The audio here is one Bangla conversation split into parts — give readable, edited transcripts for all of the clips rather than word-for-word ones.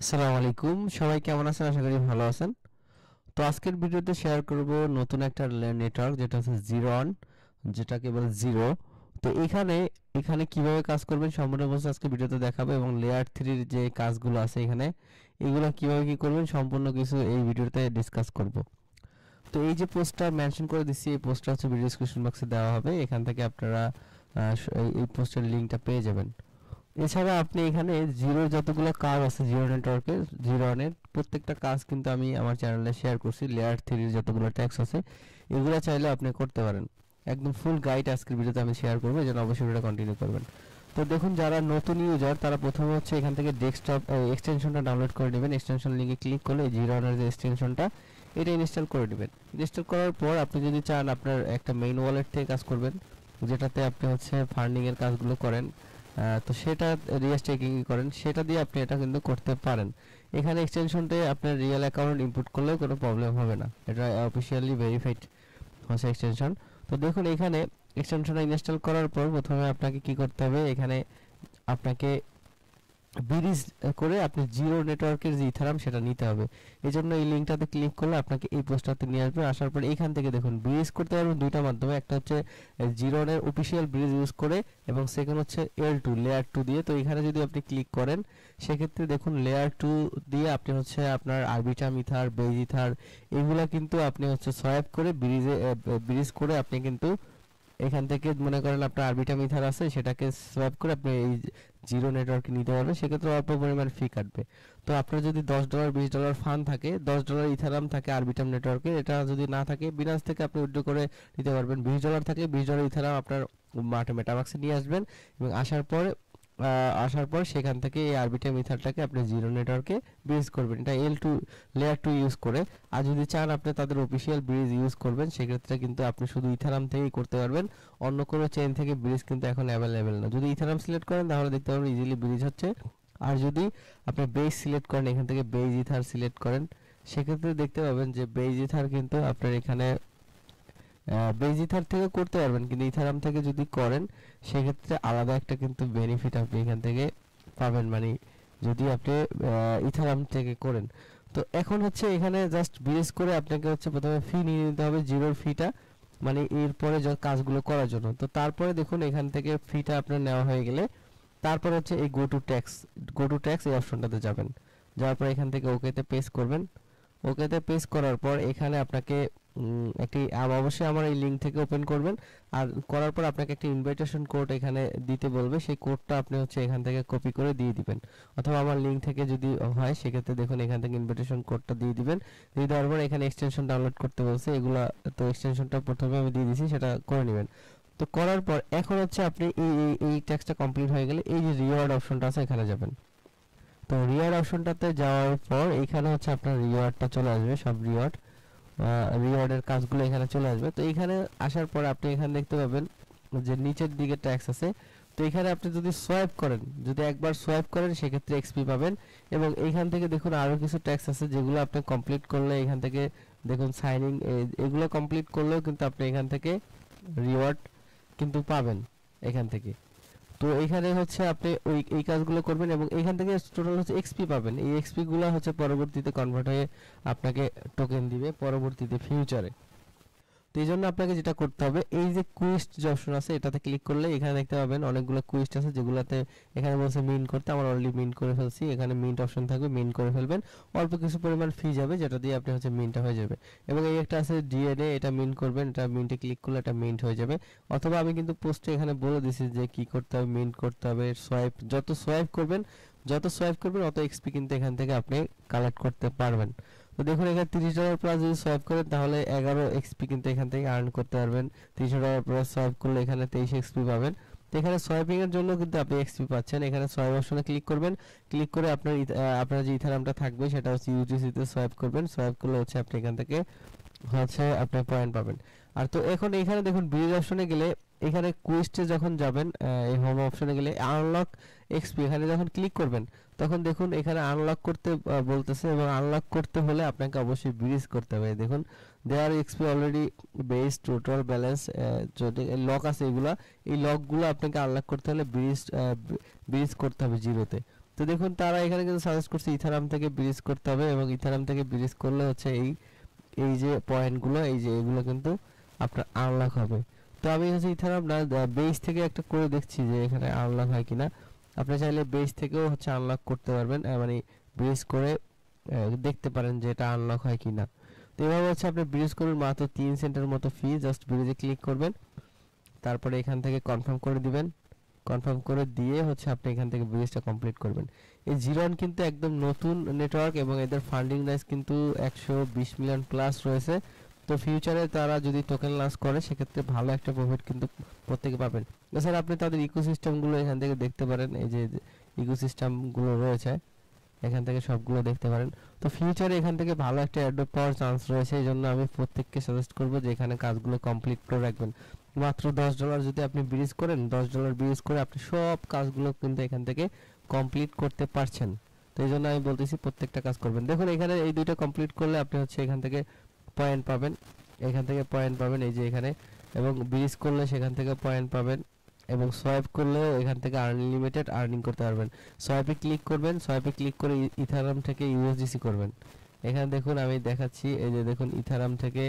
আসসালামু আলাইকুম, সবাই কেমন আছেন? আশা করি ভালো আছেন। তো আজকের ভিডিওতে শেয়ার করব নতুন একটা নেটওয়ার্ক যেটা হচ্ছে জিরো অন, যেটাকে বলে জিরো। তো এখানে এখানে কিভাবে কাজ করবেন সম্পূর্ণ বলছে আজকে ভিডিওতে দেখাবো, এবং লেয়ার থ্রির যে কাজগুলো আছে এখানে এগুলো কিভাবে কি করবেন সম্পূর্ণ কিছু এই ভিডিওতে ডিসকাস করব। তো এই যে পোস্টটা মেনশন করে দিচ্ছি, এই পোস্টটা হচ্ছে ভিডিও ডেসক্রিপশন বক্সে দেওয়া হবে, এখান থেকে আপনারা এই পোস্টের লিঙ্কটা পেয়ে যাবেন। এছাড়া আপনি এখানে জিরোর যতগুলো কাজ আছে জিরো নেটওয়ার্কের, জিরো ওয়ানের প্রত্যেকটা কাজ কিন্তু আমি আমার চ্যানেলে শেয়ার করছি। লেয়ার থ্রির যতগুলো ট্যাক্স আছে এগুলো চাইলে আপনি করতে পারেন। একদম ফুল গাইড আজকের ভিডিওতে আমি শেয়ার করবো, এই জন্য অবশ্যই ভিডিওটা কন্টিনিউ করবেন। তো দেখুন, যারা নতুন ইউজার তারা প্রথমে হচ্ছে এখান থেকে ডেস্কটপ এক্সটেনশনটা ডাউনলোড করে নেবেন। এক্সটেনশন লিঙ্কে ক্লিক করলে জিরো ওয়ানের যে এক্সটেনশনটা এটা ইনস্টল করে নেবেন। ইনস্টল করার পর আপনি যদি চান আপনার একটা মেইন ওয়ালেট থেকে কাজ করবেন, যেটাতে আপনি হচ্ছে ফান্ডিংয়ের কাজগুলো করেন, তো সেটা রিস্টেকিং করেন, সেটা দিয়ে আপনি এটা কিন্তু করতে পারেন। এখানে এক্সটেনশনতে আপনার রিয়েল অ্যাকাউন্ট ইনপুট করলেও কোনো প্রবলেম হবে না, এটা অফিসিয়ালি ভেরিফাইড হচ্ছে এক্সটেনশন। তো দেখুন, এখানে এক্সটেনশনটা ইনস্টল করার পর প্রথমে আপনাকে কি করতে হবে, এখানে আপনাকে ব্রিজ করে আপনি জিরো নেটওয়ার্কের যে ইথারাম সেটা নিতে হবে। এই জন্য এই লিঙ্কটাতে ক্লিক করলে আপনাকে এই পোস্টটাতে নিয়ে আসবে। আসার পর এইখান থেকে দেখুন ব্রিজ করতে পারবেন দুইটা মাধ্যমে, একটা হচ্ছে জিরোনের অফিসিয়াল ব্রিজ ইউজ করে, এবং সেকেন্ড হচ্ছে L2 লেয়ার 2 দিয়ে। তো এখানে যদি আপনি ক্লিক করেন সেক্ষেত্রে দেখুন লেয়ার 2 দিয়ে আপনি হচ্ছে আপনার আরবিটাম ইথার, বেজ ইথার এগুলা কিন্তু আপনি হচ্ছে সোয়াইপ করে ব্রিজ করে আপনি কিন্তু এখান থেকে মনে করেন আপনার আরবিটাম ইথার আছে, সেটাকে সোয়াইপ করে আপনি এই জিরো নেটওয়ার্কে নিতে পারবেন। সেক্ষেত্রে অল্প পরিমাণ ফি কাটবে। তো আপনার যদি $10 $20 ফান্ড থাকে, $10 ইথারাম থাকে আরবিটাম নেটওয়ার্কে, এটা যদি না থাকে বিনান্স থেকে আপনি উইথড্র করে নিতে পারবেন। $20 থাকলে $20 ইথারাম আপনার মেটামাক্সে নিয়ে আসবেন, এবং আসার পর সেখান থেকে এই আরবিটাম ইথারটাকে আপনি জিরো নেটওয়ার্কে ব্রিজ করবেন, এটা L2 লেয়ার 2 ইউজ করে। আর যদি চান আপনি তাদের অফিসিয়াল ব্রিজ ইউজ করবেন, সেক্ষেত্রে কিন্তু আপনি শুধু ইথারাম থেকেই করতে পারবেন, অন্য কোনো চেইন থেকে ব্রিজ কিন্তু এখন অ্যাভেলেবেল না। যদি ইথারাম সিলেক্ট করেন তাহলে দেখতে পারবেন ইজিলি ব্রিজ হচ্ছে। আর যদি আপনি বেজ সিলেক্ট করেন, এখান থেকে বেজ ইথার সিলেক্ট করেন, সেক্ষেত্রে দেখতে পাবেন যে বেজ ইথার কিন্তু আপনার এখানে বেজ ইথার থেকে করতে পারবেন, কিন্তু ইথারাম থেকে যদি করেন সেক্ষেত্রে আলাদা একটা কিন্তু বেনিফিট আপনি এখান থেকে পাবেন, মানে যদি আপনি ইথারাম থেকে করেন। তো এখন হচ্ছে এখানে জাস্ট ব্রিজ করে আপনাকে হচ্ছে প্রথমে ফি নিয়ে নিতে হবে, জিরোর ফিটা, মানে এরপরে যা কাজগুলো করার জন্য। তো তারপরে দেখুন এখান থেকে ফিটা আপনার নেওয়া হয়ে গেলে তারপর হচ্ছে এই গো টু ট্যাক্স এই অপশনটাতে যাবেন। যাওয়ার পর এখান থেকে ওকেতে পেস্ট করবেন। ওকেতে পেস্ট করার পর এখানে আপনাকে একটি অবশ্যই আমার এই লিঙ্ক থেকে ওপেন করবেন, আর করার পর আপনাকে একটা ইনভাইটেশন কোড এখানে দিতে বলবে, সেই কোডটা আপনি হচ্ছে এখান থেকে কপি করে দিয়ে দিবেন, অথবা আমার লিঙ্ক থেকে যদি হয় সেক্ষেত্রে দেখুন এখান থেকে ইনভাইটেশন কোডটা দিয়ে দিবেন। দিয়ে দেওয়ার পর এখানে এক্সটেনশন ডাউনলোড করতে বলছে, এগুলা তো এক্সটেনশনটা প্রথমে আমি দিয়ে দিয়েছি, সেটা করে নেবেন। তো করার পর এখন হচ্ছে আপনি এই ট্যাক্সটা কমপ্লিট হয়ে গেলে এই যে রিওয়ার্ড অপশনটা আছে এখানে যাবেন। তো রিওয়ার্ড অপশনটাতে যাওয়ার পর এখানে হচ্ছে আপনার রিওয়ার্ডটা চলে আসবে, সব রিওয়ার্ডের কাজগুলো এখানে চলে আসবে। তো এখানে আসার পর আপনি এখানে দেখতে পাবেন যে নিচের দিকে ট্যাক্স আছে। তো এখানে আপনি যদি সোয়াইপ করেন, যদি একবার সোয়াইপ করেন সেক্ষেত্রে এক্সপি পাবেন, এবং এইখান থেকে দেখুন আরও কিছু ট্যাক্স আছে যেগুলো আপনি কমপ্লিট করলে এখান থেকে দেখুন সাইনিং, এগুলো কমপ্লিট করলেও কিন্তু আপনি এখান থেকে রিওয়ার্ড কিন্তু পাবেন এখান থেকে। তো এখানে হচ্ছে আপনি এই কাজগুলো করবেন, এবং এখান থেকে টোটাল হচ্ছে এক্সপি পাবেন। এই এক্সপি গুলো হচ্ছে পরবর্তীতে কনভার্ট হয়ে আপনাকে টোকেন দিবে পরবর্তীতে ফিউচারে। তো এই জন্য আপনাকে যেটা করতে হবে, এই যে কুইস্ট যে অপশন আছে এটাতে ক্লিক করলে এখানে দেখতে পাবেন অনেকগুলো কুইস্ট আছে, যেগুলোতে এখানে বলছে মিন্ট করতে, আমার অলরেডি মিন্ট করে ফেলছি। এখানে মিন্ট অপশন থাকবে, মিন্ট করে ফেলবেন, অল্প কিছু পরিমাণ ফি যাবে যেটা দিয়ে আপনি হচ্ছে মিন্টটা হয়ে যাবে। এবং এই একটা আছে ডিএনএ, এটা মিন্ট করবেন, এটা মিন্টে ক্লিক করলে এটা মিন্ট হয়ে যাবে। অথবা আমি কিন্তু পোস্টে এখানে বলে দিছি যে কি করতে হবে, মিন্ট করতে হবে, যত সোয়াইপ করবেন অত এক্সপি কিন্তু এখান থেকে আপনি কালেক্ট করতে পারবেন। তো দেখুন এখানে $30 প্লাস যদি সোয়াইপ করেন তাহলে 11 এক্সপি কিন্তু এখান থেকে আর্ন করতে পারবেন। $30 প্লাস সোয়াইপ করলে এখানে 23 এক্সপি পাবেন। তো এখানে সোয়াইপিং এর জন্য কিন্তু আপনি এক্সপি পাচ্ছেন। এখানে সোয়াইপ অপশনে ক্লিক করবেন, ক্লিক করে আপনার যে ইথারামটা থাকবে সেটা হচ্ছে ইউটিসি তে সোয়াইপ করবেন। সোয়াইপ করলে হচ্ছে আপনি এখান থেকে হচ্ছে আপনি পয়েন্ট পাবেন। আর তো এখন এখানে দেখুন ব্রিজ অপশনে গেলে এখানে কুইস্টে যখন যাবেন, এই হোম অপশনে গেলে আনলক এক্সপি এখানে যখন ক্লিক করবেন তখন দেখুন এখানে আনলক করতে বলতেছে, এবং আনলক করতে হলে আপনাকে অবশ্যই ব্রিজ করতে হবে। দেখুন there XP already base total balance, যদি লক আছে এগুলা, এই লকগুলো আপনাকে আনলক করতে হলে ব্রিজ করতে হবে জিরোতে। তো দেখুন তারা এখানে কিন্তু সাজেস্ট করছে ইথারাম থেকে ব্রিজ করতে হবে, এবং ইথারাম থেকে ব্রিজ করলে হচ্ছে এই যে পয়েন্টগুলো, এই যে এগুলো কিন্তু আপনার আনলক হবে। তো আমি হচ্ছে ইথারাম না বেস থেকে একটা করে দেখছি যে এখানে আনলক হয় কিনা। আপনি চাইলে বেস থেকেও হচ্ছে আনলক করতে পারবেন, মানে ব্রিজ করে দেখতে পারেন যে এটা আনলক হয় কিনা। তো এভাবে হচ্ছে আপনি ব্রিজ করবেন, মাত্র 3 সেন্টের মতো ফি, জাস্ট ব্রিজে ক্লিক করবেন, তারপরে এখান থেকে কনফার্ম করে দিবেন। কনফার্ম করে দিয়ে হচ্ছে আপনি এখান থেকে ব্রিজটা কমপ্লিট করবেন। এই জিরন কিন্তু একদম নতুন নেটওয়ার্ক, এবং এদের ফান্ডিং রাইজ কিন্তু 120 মিলিয়ন প্লাস রয়েছে। তো ফিউচারে তারা যদি টোকেন লঞ্চ করে সেক্ষেত্রে ভালো একটা প্রফিট কিন্তু প্রত্যেকে পাবেন। এছাড়া আপনি তাদের ইকোসিস্টেমগুলো এখান থেকে দেখতে পারেন, এই যে ইকোসিস্টেমগুলো রয়েছে এখান থেকে সবগুলো দেখতে পারেন। তো ফিউচারে এখান থেকে ভালো একটা অ্যাড্রপ পাওয়ার চান্স রয়েছে, এই জন্য আমি প্রত্যেককে সাজেস্ট করবো যে এখানে কাজগুলো কমপ্লিট করে রাখবেন। মাত্র $10 যদি আপনি ব্রিজ করেন, $10 ব্রিজ করে আপনি সব কাজগুলো কিন্তু এখান থেকে কমপ্লিট করতে পারছেন। তো এই জন্য আমি বলতেছি প্রত্যেকটা কাজ করবেন। দেখুন এখানে এই দুইটা কমপ্লিট করলে আপনি হচ্ছে এখান থেকে পয়েন্ট পাবেন, এখান থেকে পয়েন্ট পাবেন এই যে এখানে, এবং ব্রিজ করলে সেখান থেকে পয়েন্ট পাবেন, এবং সোয়াইপ করলেও এখান থেকে আনলিমিটেড আর্নিং করতে পারবেন। সোয়াইপে ক্লিক করবেন, সোয়াইপে ক্লিক করে ইথারাম থেকে ইউএসডিসি করবেন। এখানে দেখুন আমি দেখাচ্ছি, এই যে দেখুন ইথারাম থেকে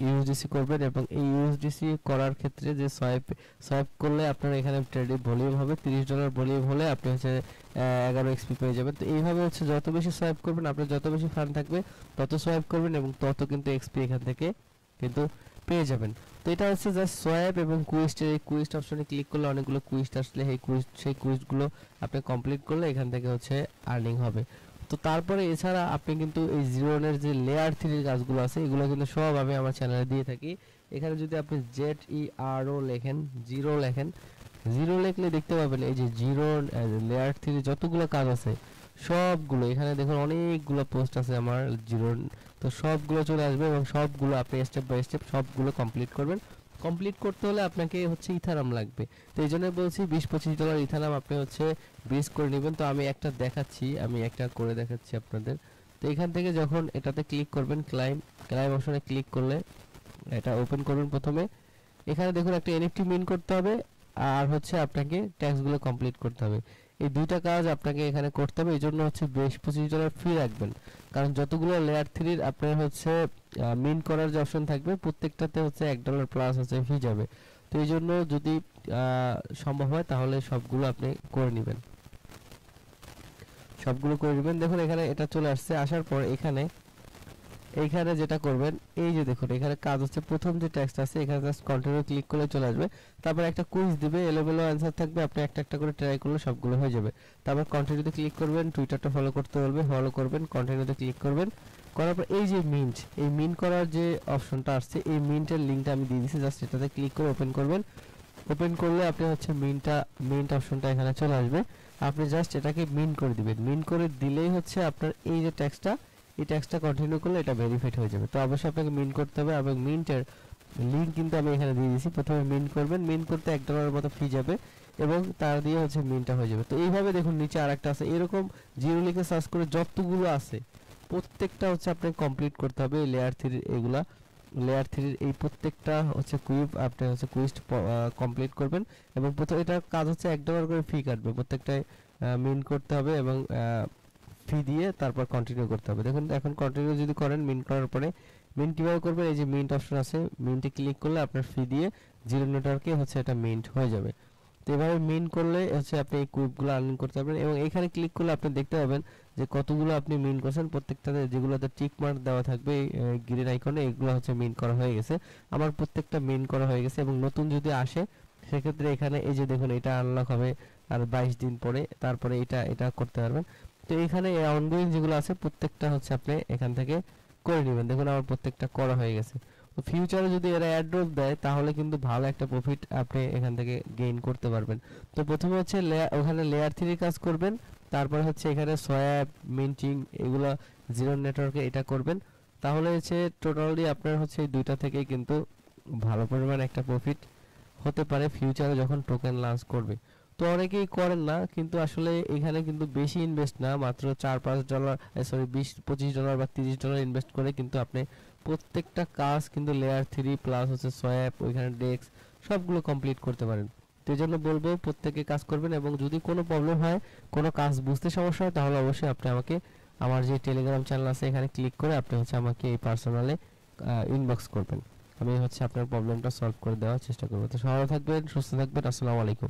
ইউএসডিসি করবেন, এবং এই ইউএসডিসি করার ক্ষেত্রে যে সোয়াইপ করলে আপনার এখানে ট্রেডে ভলিউম হবে, $30 ভলিউম হলে আপনি হচ্ছে 11 এক্সপি পেয়ে যাবেন। তো এইভাবে হচ্ছে যত বেশি সোয়াইপ করবেন, আপনার যত বেশি ফান্ড থাকবে তত সোয়াইপ করবেন, এবং তত কিন্তু এক্সপি এখান থেকে কিন্তু পেয়ে যাবেন। তো এটা হচ্ছে জাস্ট সোয়াইপ এবং কুইস্টের, এই কুইস্ট অপশনে ক্লিক করলে অনেকগুলো কুইস্ট আসলে সেই কুইস্টগুলো আপনি কমপ্লিট করলে এখান থেকে হচ্ছে আর্নিং হবে। তো তারপরে এছাড়া আপনি কিন্তু এই জিরোনের যে লেয়ার 3 কাজগুলো আছে এগুলো কিন্তু সব আমি আমার চ্যানেলে দিয়ে থাকি। এখানে যদি আপনি ZERO লেখেন, জিরো লেখেন, জিরো লিখলে দেখতে পাবেন এই যে জিরো লেয়ার 3 যতগুলো কাজ আছে সবগুলো এখানে দেখুন, অনেকগুলো পোস্ট আছে আমার জিরো। তো সবগুলো চলে আসবে, এবং সবগুলো আপনি স্টেপ বাই স্টেপ সবগুলো কমপ্লিট করবেন। কমপ্লিট করতে হলে আপনাকে হচ্ছে ইথারাম লাগবে। তো এই জন্য বলছি $20-25 ইথারাম আপনি হচ্ছে ব্রিজ করে নেবেন। তো আমি একটা দেখাচ্ছি, আমি একটা করে দেখাচ্ছি আপনাদের। তো এখান থেকে যখন এটাতে ক্লিক করবেন, ক্লাইম অপশনে ক্লিক করলে এটা ওপেন করবেন। প্রথমে এখানে দেখুন একটা এনএফটি মিন করতে হবে, আর হচ্ছে আপনাকে ট্যাক্সগুলো কমপ্লিট করতে হবে। এই দুইটা কাজ আপনাকে এখানে করতে হবে, এই জন্য হচ্ছে $20-25 ফি রাখবেন। কারণ যতগুলো লেয়ার 3 আপনার হচ্ছে মিন করার যে অপশন থাকবে প্রত্যেকটাতে হচ্ছে $1 প্লাস হচ্ছে ফি যাবে। তো এই জন্য যদি সম্ভব হয় তাহলে সবগুলো আপনি করে নেবেন, সবগুলো করে নেবেন। দেখুন এখানে এটা চলে আসছে, আসার পর এইখানে যেটা করবেন, এই যে দেখুন এখানে কাজ হচ্ছে, প্রথম যে টেক্সট আছে এখানে জাস্ট কন্টিনিউ ক্লিক করলে চলে আসবে। তারপর একটা কুইজ দিবে, এলোমেলো অ্যান্সার থাকবে, আপনি একটা একটা করে ট্রাই করলে সবগুলো হয়ে যাবে। তারপর কন্টিনিউতে ক্লিক করবেন, টুইটারটা ফলো করতে বলবে, ফলো করবেন, কন্টিনিউতে ক্লিক করবেন। করার পর এই যে এই মিন্ট করার যে অপশনটা আসছে, এই মিন্টের লিঙ্কটা আমি দিয়ে দিচ্ছি, জাস্ট এটাতে ক্লিক করে ওপেন করবেন। ওপেন করলে আপনি হচ্ছে মিন্ট অপশনটা এখানে চলে আসবে। আপনি জাস্ট এটাকে মিন্ট করে দিবেন, মিন্ট করে দিলেই হচ্ছে আপনার এই যে টেক্সটটা, এই ট্যাক্সটা কন্টিনিউ করলে এটা ভেরিফাইড হয়ে যাবে। তো অবশ্যই আপনাকে মিন্ট করতে হবে, এবং মিন্টের লিঙ্ক কিন্তু আমি এখানে দিয়ে দিয়েছি। প্রথমে মিন্ট করবেন, মিন্ট করতে $1 মতো ফি যাবে, এবং তার দিয়ে হচ্ছে মিন্টটা হয়ে যাবে। তো এইভাবে দেখুন নিচে আরেকটা আছে, এরকম জিরো লিখে সার্চ করে যতগুলো আছে প্রত্যেকটা হচ্ছে আপনাকে কমপ্লিট করতে হবে। লেয়ার 3 এইগুলা লেয়ার 3 এই প্রত্যেকটা হচ্ছে আপনি হচ্ছে কুইস্ট কমপ্লিট করবেন, এবং প্রথম এটার কাজ হচ্ছে $1 করে ফি কাটবে, প্রত্যেকটাই মিন্ট করতে হবে, এবং ফি দিয়ে তারপর কন্টিনিউ করতে হবে। দেখুন এখন কন্টিনিউ যদি করেন, মিন্ট করার পরে মিন্ট কিভাবে করবেন, এই যে মিন্ট অপশন আছে, মিন্টে ক্লিক করলে আপনার ফি দিয়ে জিরো নেটওয়ার্কে হচ্ছে এটা মিন্ট হয়ে যাবে। তো এভাবে মিন্ট করলে হচ্ছে আপনি এই কুইপগুলো আর্নিং করতে পারবেন, এবং এখানে ক্লিক করলে আপনি দেখতে পাবেন যে কতগুলো আপনি মিন্ট করছেন। প্রত্যেকটাতে যেগুলোতে টিক মার্ক দেওয়া থাকবে গ্রিন আইকনে, এগুলো হচ্ছে মিন্ট করা হয়ে গেছে। আমার প্রত্যেকটা মিন্ট করা হয়ে গেছে, এবং নতুন যদি আসে সেক্ষেত্রে এখানে এই যে দেখুন এটা আনলক হবে আর 22 দিন পরে, তারপরে এটা করতে পারবেন। তো এখানে অনগোয়িং যেগুলো আছে প্রত্যেকটা হচ্ছে আপনি এখান থেকে করে নেবেন। দেখুন আমার প্রত্যেকটা করা হয়ে গেছে। তো ফিউচারে যদি এরা অ্যাড্রপ দেয় তাহলে কিন্তু ভালো একটা প্রফিট আপনি এখান থেকে গেইন করতে পারবেন। তো প্রথমে হচ্ছে ওখানে লেয়ার 3 কাজ করবেন, তারপরে হচ্ছে এখানে সোয়াপ মিন্টিং এগুলো জিরো নেটওয়ার্কে এটা করবেন। তাহলে হচ্ছে টোটালি আপনার হচ্ছে এই দুইটা থেকেই কিন্তু ভালো পরিমাণ একটা প্রফিট হতে পারে ফিউচারে যখন টোকেন লঞ্চ করবে। তো অনেকেই করেন না, কিন্তু আসলে এখানে কিন্তু বেশি ইনভেস্ট না, মাত্র $4-5 $20-25 বা $30 ইনভেস্ট করে কিন্তু আপনি প্রত্যেকটা কাজ কিন্তু লেয়ার 3 প্লাস হচ্ছে সোয়াপ, ওইখানে ডেক্স সবগুলো কমপ্লিট করতে পারেন। তো এই জন্য বলবো প্রত্যেকে কাজ করবেন, এবং যদি কোনো প্রবলেম হয়, কোনো কাজ বুঝতে সমস্যা হয়, তাহলে অবশ্যই আপনি আমাকে আমার যে টেলিগ্রাম চ্যানেল আছে এখানে ক্লিক করে আপনি হচ্ছে আমাকে এই পার্সোনালে ইনবক্স করবেন। আমি হচ্ছে আপনার প্রবলেমটা সলভ করে দেওয়ার চেষ্টা করব। তো সবাই ভালো থাকবেন, সুস্থ থাকবেন। আসসালামু আলাইকুম।